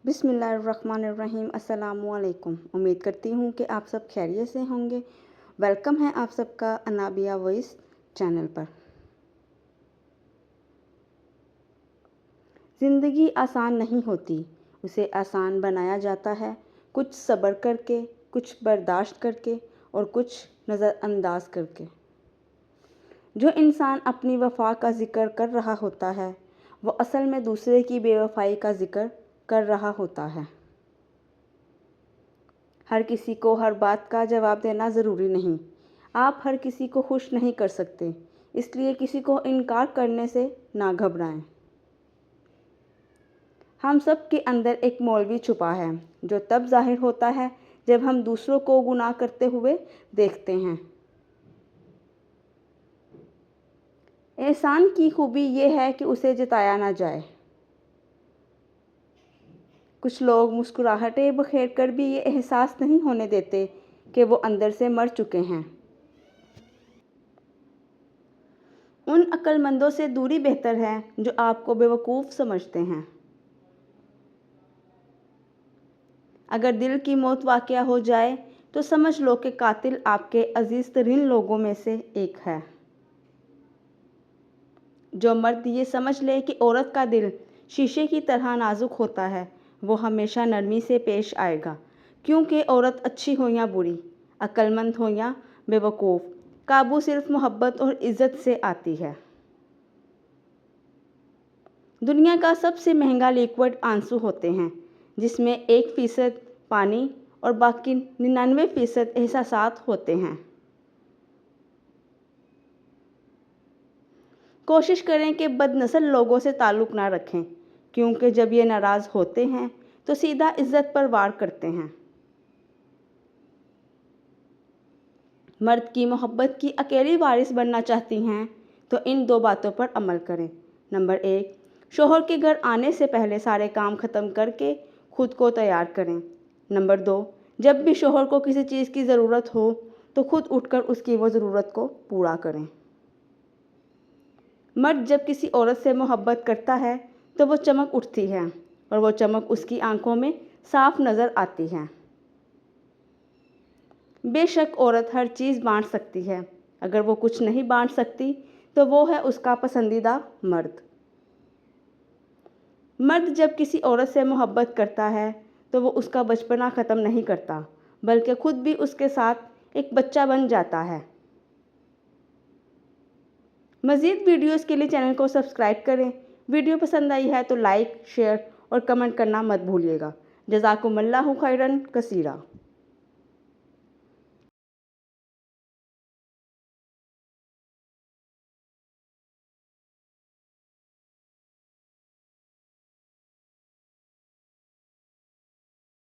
बिस्मिल्लाहिर्रहमानिर्रहीम। अस्सलामु अलैकुम। उम्मीद करती हूँ कि आप सब खैरियत से होंगे। वेलकम है आप सबका अनाबिया वॉइस चैनल पर। ज़िंदगी आसान नहीं होती, उसे आसान बनाया जाता है, कुछ सब्र करके, कुछ बर्दाश्त करके और कुछ नज़रअंदाज करके। जो इंसान अपनी वफ़ा का ज़िक्र कर रहा होता है वो असल में दूसरे की बेवफ़ाई का ज़िक्र कर रहा होता है। हर किसी को हर बात का जवाब देना ज़रूरी नहीं। आप हर किसी को खुश नहीं कर सकते, इसलिए किसी को इनकार करने से ना घबराएं। हम सब के अंदर एक मौलवी छुपा है जो तब ज़ाहिर होता है जब हम दूसरों को गुनाह करते हुए देखते हैं। एहसान की खूबी ये है कि उसे जताया ना जाए। कुछ लोग मुस्कुराहटें बखेर कर भी ये एहसास नहीं होने देते कि वो अंदर से मर चुके हैं। उन अक्लमंदों से दूरी बेहतर है जो आपको बेवकूफ़ समझते हैं। अगर दिल की मौत वाक़या हो जाए तो समझ लो कि कातिल आपके अजीज़ तरीन लोगों में से एक है। जो मर्द ये समझ ले कि औरत का दिल शीशे की तरह नाजुक होता है वो हमेशा नरमी से पेश आएगा, क्योंकि औरत अच्छी हो या बुरी, अक्लमंद हो या बेवकूफ़, काबू सिर्फ मोहब्बत और इज़्ज़त से आती है। दुनिया का सबसे महंगा लिक्विड आंसू होते हैं, जिसमें 1% पानी और बाकी 99% एहसासात होते हैं। कोशिश करें कि बदनस्ल लोगों से ताल्लुक़ ना रखें, क्योंकि जब ये नाराज़ होते हैं तो सीधा इज़्ज़त पर वार करते हैं। मर्द की मोहब्बत की अकेली वारिस बनना चाहती हैं तो इन 2 बातों पर अमल करें। नंबर 1, शोहर के घर आने से पहले सारे काम ख़त्म करके खुद को तैयार करें। नंबर 2, जब भी शोहर को किसी चीज़ की ज़रूरत हो तो खुद उठकर उसकी वो ज़रूरत को पूरा करें। मर्द जब किसी औरत से मोहब्बत करता है तो वो चमक उठती है और वो चमक उसकी आंखों में साफ नज़र आती है। बेशक औरत हर चीज़ बांट सकती है, अगर वो कुछ नहीं बांट सकती तो वो है उसका पसंदीदा मर्द। मर्द जब किसी औरत से मोहब्बत करता है तो वो उसका बचपना ख़त्म नहीं करता, बल्कि खुद भी उसके साथ एक बच्चा बन जाता है। मज़ीद वीडियोज़ के लिए चैनल को सब्सक्राइब करें। वीडियो पसंद आई है तो लाइक, शेयर और कमेंट करना मत भूलिएगा। जज़ाकुमुल्लाहु खैरन कसीरा।